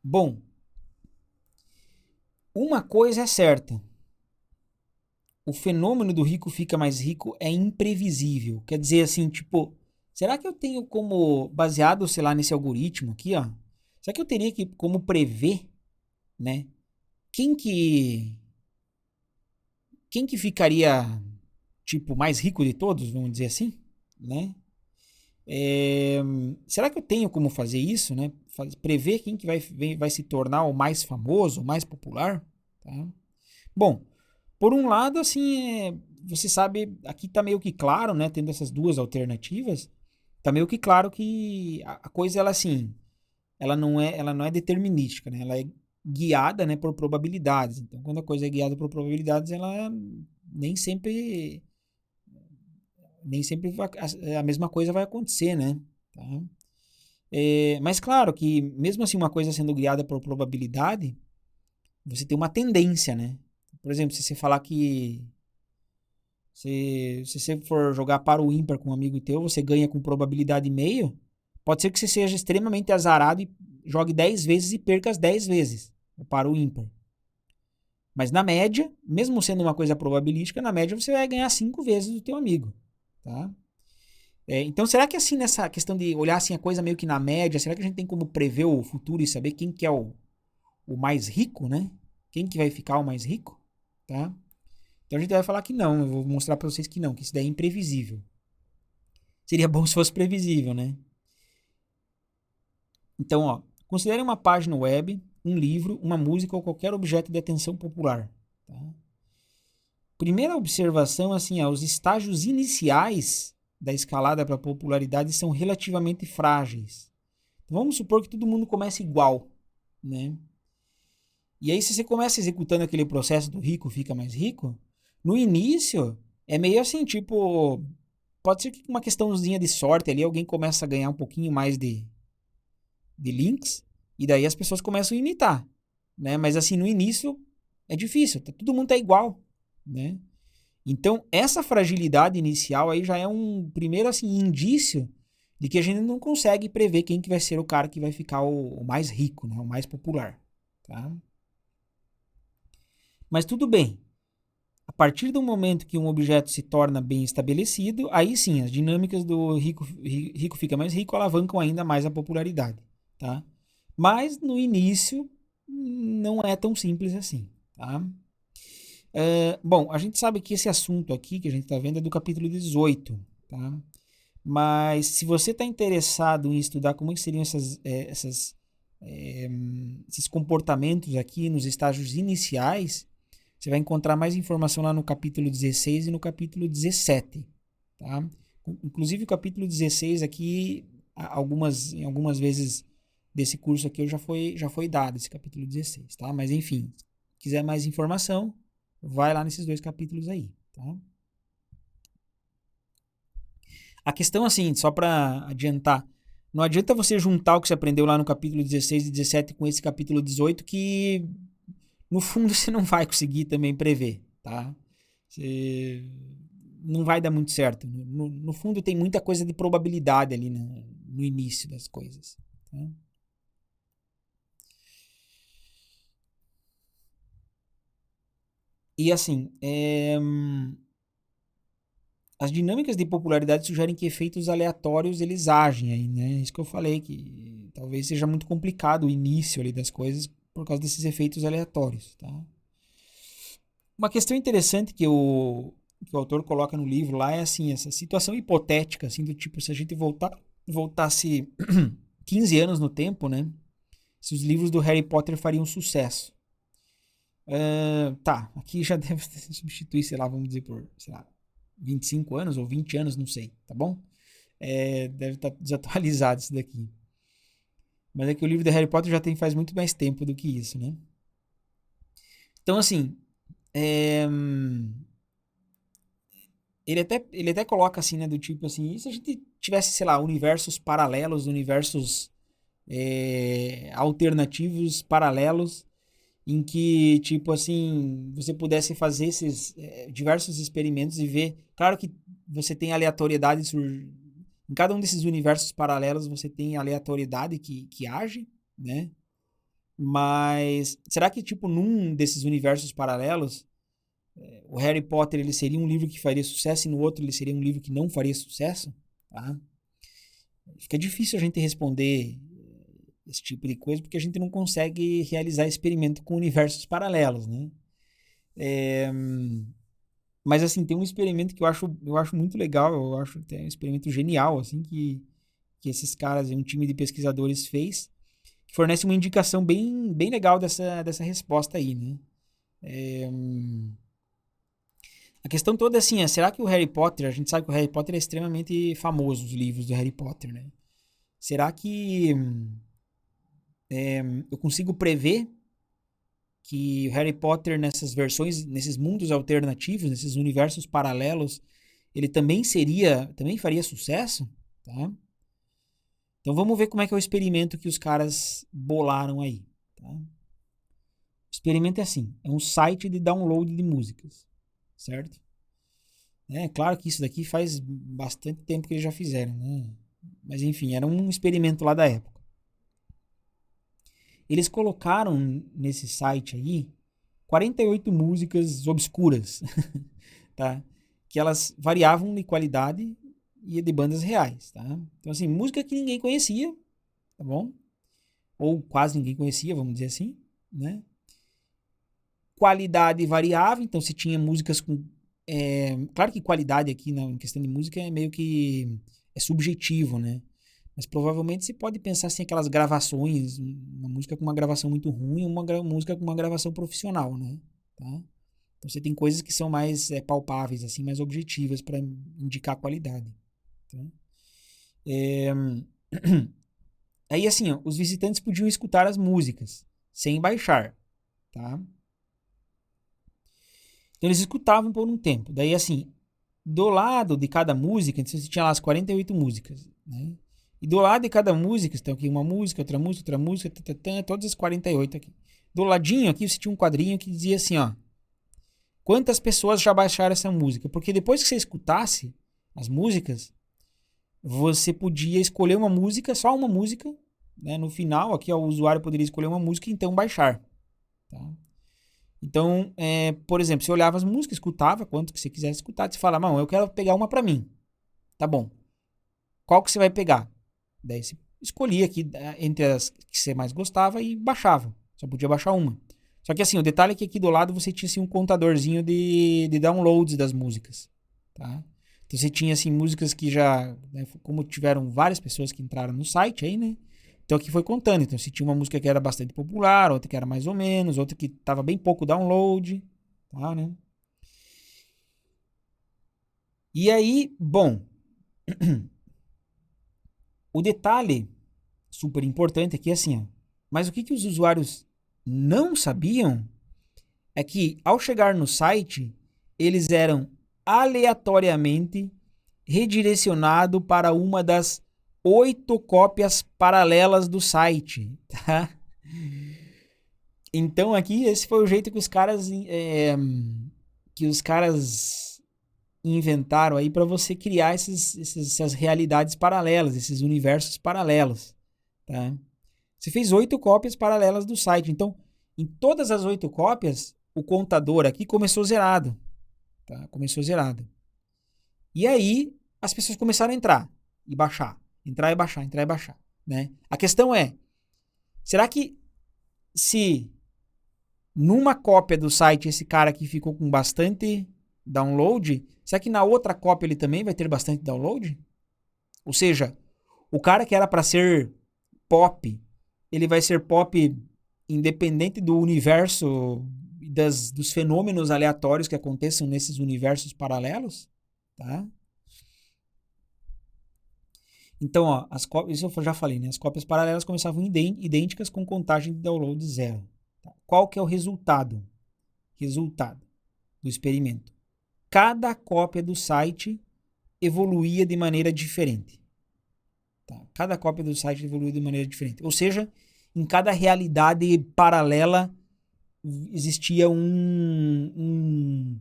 Bom, uma coisa é certa. O fenômeno do rico fica mais rico é imprevisível. Quer dizer assim, tipo, será que eu tenho como, baseado, sei lá, nesse algoritmo aqui, ó, será que eu teria que como prever, né? Quem que quem que ficaria tipo mais rico de todos, vamos dizer assim, né? É, será que eu tenho como fazer isso, né? Prever quem que vai se tornar o mais famoso, o mais popular, tá? Bom, por um lado, assim, você sabe, aqui tá meio que claro, né? Tendo essas duas alternativas, tá meio que claro que a coisa, ela assim, ela não é determinística, né? Ela é guiada, né, por probabilidades. Então, quando a coisa é guiada por probabilidades, ela nem sempre, nem sempre a mesma coisa vai acontecer, né? Tá? Mas claro que, mesmo assim, uma coisa sendo guiada por probabilidade, você tem uma tendência, né? Por exemplo, se você falar que se você for jogar para o ímpar com um amigo teu, você ganha com probabilidade meio. Pode ser que você seja extremamente azarado e jogue 10 vezes e perca as 10 vezes para o ímpar. Mas na média, mesmo sendo uma coisa probabilística, na média você vai ganhar 5 vezes do teu amigo. Tá? Então, será que assim, nessa questão de olhar assim a coisa meio que na média, será que a gente tem como prever o futuro e saber quem que é o mais rico, né? Quem que vai ficar o mais rico? Tá? Então a gente vai falar que não, eu vou mostrar para vocês que não, que isso daí é imprevisível. Seria bom se fosse previsível, né? Então, ó, considere uma página web, um livro, uma música ou qualquer objeto de atenção popular. Tá? Primeira observação, assim, os estágios iniciais da escalada para a popularidade são relativamente frágeis. Então, vamos supor que todo mundo comece igual, né? E aí, se você começa executando aquele processo do rico fica mais rico, no início é meio assim, tipo, pode ser que com uma questãozinha de sorte ali alguém começa a ganhar um pouquinho mais de links, e daí as pessoas começam a imitar, né? Mas assim, no início é difícil, todo mundo tá igual, né? Então, essa fragilidade inicial aí já é um primeiro assim indício de que a gente não consegue prever quem que vai ser o cara que vai ficar o mais rico, né? O mais popular, tá? Mas tudo bem. A partir do momento que um objeto se torna bem estabelecido, aí sim, as dinâmicas do rico fica mais rico alavancam ainda mais a popularidade, tá? Mas no início não é tão simples assim, tá? Bom, a gente sabe que esse assunto aqui que a gente está vendo é do capítulo 18, tá? Mas se você está interessado em estudar como é que seriam esses comportamentos aqui nos estágios iniciais, você vai encontrar mais informação lá no capítulo 16 e no capítulo 17, tá? Inclusive o capítulo 16 aqui, em algumas vezes desse curso aqui já foi dado esse capítulo 16, tá? Mas enfim, se quiser mais informação, vai lá nesses dois capítulos aí, tá? A questão assim, só para adiantar, não adianta você juntar o que você aprendeu lá no capítulo 16 e 17 com esse capítulo 18 que no fundo você não vai conseguir também prever, tá? Você não vai dar muito certo. No fundo tem muita coisa de probabilidade ali no início das coisas. Tá? E assim, as dinâmicas de popularidade sugerem que efeitos aleatórios eles agem aí, né? Isso que eu falei, que talvez seja muito complicado o início ali das coisas por causa desses efeitos aleatórios, tá? Uma questão interessante que o autor coloca no livro lá é assim, essa situação hipotética, assim, do tipo, se a gente voltasse 15 anos no tempo, né? Se os livros do Harry Potter fariam sucesso. Tá, aqui já deve substituir, sei lá, vamos dizer por, sei lá, 25 anos ou 20 anos, não sei, tá bom? Deve estar desatualizado isso daqui. Mas é que o livro do Harry Potter já tem faz muito mais tempo do que isso, né? Então, assim, é, ele até coloca assim, né, do tipo assim, e se a gente tivesse, sei lá, universos paralelos, universos alternativos, paralelos, em que, tipo assim, você pudesse fazer esses diversos experimentos e ver. Claro que você tem aleatoriedade em cada um desses universos paralelos, você tem aleatoriedade que age, né? Mas será que, tipo, num desses universos paralelos, o Harry Potter ele seria um livro que faria sucesso e no outro ele seria um livro que não faria sucesso? Tá? Fica difícil a gente responder esse tipo de coisa porque a gente não consegue realizar experimento com universos paralelos, né? É, mas assim, tem um experimento que eu acho muito legal, eu acho que é um experimento genial, assim, que esses caras, um time de pesquisadores fez, que fornece uma indicação bem, bem legal dessa resposta aí, né? É, a questão toda é assim, será que o Harry Potter, a gente sabe que o Harry Potter é extremamente famoso, os livros do Harry Potter, né? Será que eu consigo prever que o Harry Potter nessas versões, nesses mundos alternativos, nesses universos paralelos, ele também faria sucesso, tá? Então vamos ver como é que é o experimento que os caras bolaram aí, tá? O experimento é assim, é um site de download de músicas, certo? É claro que isso daqui faz bastante tempo que eles já fizeram, né? Mas enfim, era um experimento lá da época. Eles colocaram nesse site aí 48 músicas obscuras, tá? Que elas variavam de qualidade e de bandas reais, tá? Então assim, música que ninguém conhecia, tá bom? Ou quase ninguém conhecia, vamos dizer assim, né? Qualidade variável, então se tinha músicas com claro que qualidade aqui em questão de música é meio que é subjetivo, né? Mas provavelmente você pode pensar assim, aquelas gravações, uma música com uma gravação muito ruim, música com uma gravação profissional, né? Tá? Então você tem coisas que são mais palpáveis, assim, mais objetivas para indicar qualidade. Tá? É... Aí assim, ó, os visitantes podiam escutar as músicas sem baixar, tá? Então eles escutavam por um tempo. Daí assim, do lado de cada música, então você tinha lá as 48 músicas, né? E do lado de cada música, então aqui uma música, outra música, todas as 48 aqui. Do ladinho aqui você tinha um quadrinho que dizia assim, ó, quantas pessoas já baixaram essa música? Porque depois que você escutasse as músicas, você podia escolher uma música, só uma música, né? No final, aqui ó, o usuário poderia escolher uma música e então baixar, tá? Então, por exemplo, você olhava as músicas, escutava quanto que você quisesse escutar, você fala, não, eu quero pegar uma pra mim. Tá bom. Qual que você vai pegar? Daí você escolhia aqui entre as que você mais gostava e baixava. Só podia baixar uma. Só que assim, o detalhe é que aqui do lado você tinha assim, um contadorzinho de downloads das músicas. Tá? Então você tinha assim músicas que já, né, como tiveram várias pessoas que entraram no site aí, né? Então aqui foi contando. Então se tinha uma música que era bastante popular, outra que era mais ou menos, outra que tava bem pouco download, tá, né? E aí, bom, o detalhe super importante aqui é assim, ó. Mas o que os usuários não sabiam é que ao chegar no site, eles eram aleatoriamente redirecionados para uma das 8 cópias paralelas do site, tá? Então aqui esse foi o jeito que os caras inventaram aí para você criar essas realidades paralelas, esses universos paralelos, tá? Você fez 8 cópias paralelas do site. Então, em todas as 8 cópias, o contador aqui começou zerado. Tá? Começou zerado. E aí, as pessoas começaram a entrar e baixar. Entrar e baixar, entrar e baixar. Né? A questão é, será que se numa cópia do site esse cara aqui ficou com bastante download, será que na outra cópia ele também vai ter bastante download? Ou seja, o cara que era para ser pop, ele vai ser pop independente do universo dos fenômenos aleatórios que aconteçam nesses universos paralelos, tá? Então, ó, isso eu já falei, né? As cópias paralelas começavam idênticas com contagem de download zero. Tá? Qual que é o resultado? Resultado do experimento. Cada cópia do site evoluía de maneira diferente. Tá? Cada cópia do site evoluía de maneira diferente. Ou seja, em cada realidade paralela existia um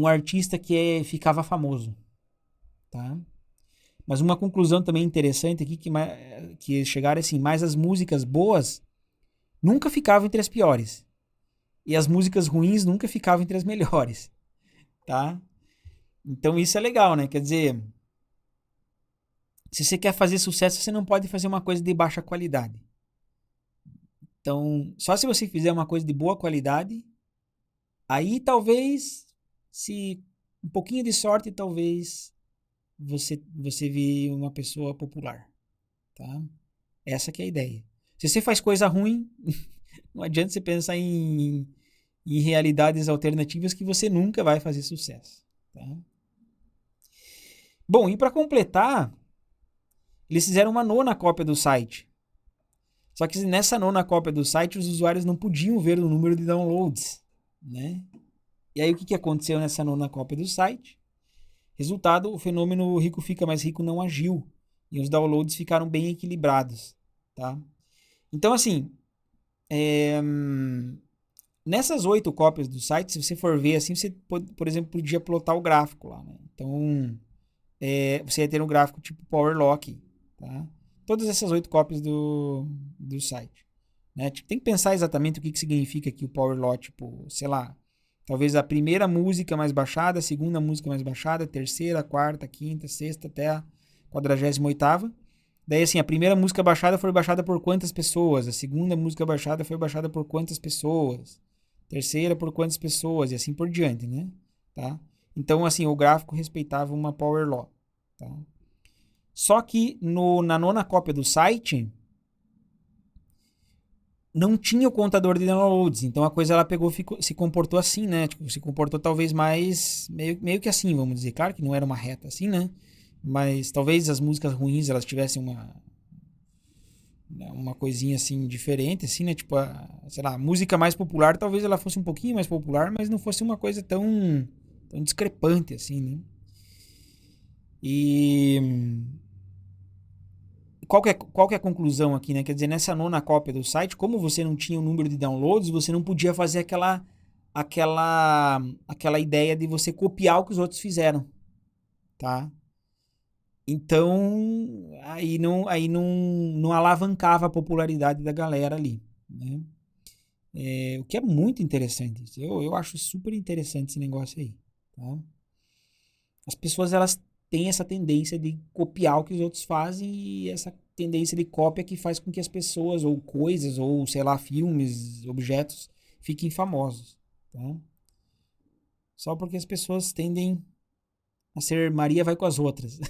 artista que ficava famoso, tá? Mas uma conclusão também interessante aqui que chegaram assim, mais as músicas boas nunca ficavam entre as piores. E as músicas ruins nunca ficavam entre as melhores, tá? Então isso é legal, né? Quer dizer, se você quer fazer sucesso, você não pode fazer uma coisa de baixa qualidade. Então, só se você fizer uma coisa de boa qualidade, aí talvez, se um pouquinho de sorte, talvez você vire uma pessoa popular, tá? Essa que é a ideia. Se você faz coisa ruim, não adianta você pensar em realidades alternativas que você nunca vai fazer sucesso, tá? Bom, e para completar, eles fizeram uma nona cópia do site. Só que nessa nona cópia do site, os usuários não podiam ver o número de downloads, né? E aí o que aconteceu nessa nona cópia do site? Resultado, o fenômeno rico fica mais rico não agiu. E os downloads ficaram bem equilibrados, tá? Então, assim, nessas 8 cópias do site, se você for ver assim, você, por exemplo, podia plotar o gráfico lá, né? Então, você ia ter um gráfico tipo Power Lock, tá? Todas essas 8 cópias do site, né? Tipo, tem que pensar exatamente o que significa aqui o Power Lock, tipo, sei lá, talvez a primeira música mais baixada, a segunda música mais baixada, a terceira, a quarta, a quinta, a sexta até a 48ª. Daí, assim, a primeira música baixada foi baixada por quantas pessoas? A segunda música baixada foi baixada por quantas pessoas? Terceira por quantas pessoas? E assim por diante, né? Tá? Então, assim, o gráfico respeitava uma power law. Tá? Só que na nona cópia do site não tinha o contador de downloads. Então a coisa ela pegou, se comportou assim, né? Tipo, se comportou talvez mais meio que assim, vamos dizer. Claro que não era uma reta assim, né? Mas talvez as músicas ruins elas tivessem uma coisinha assim diferente, assim, né? Tipo, sei lá, a música mais popular, talvez ela fosse um pouquinho mais popular, mas não fosse uma coisa tão discrepante, assim, né? E qual que é a conclusão aqui, né? Quer dizer, nessa nona cópia do site, como você não tinha o número de downloads, você não podia fazer aquela ideia de você copiar o que os outros fizeram, tá? Então, aí não alavancava a popularidade da galera ali, né? O que é muito interessante. Eu acho super interessante esse negócio aí, tá? As pessoas, elas têm essa tendência de copiar o que os outros fazem e essa tendência de cópia que faz com que as pessoas, ou coisas, ou, sei lá, filmes, objetos, fiquem famosos, tá? Só porque as pessoas tendem a ser Maria vai com as outras.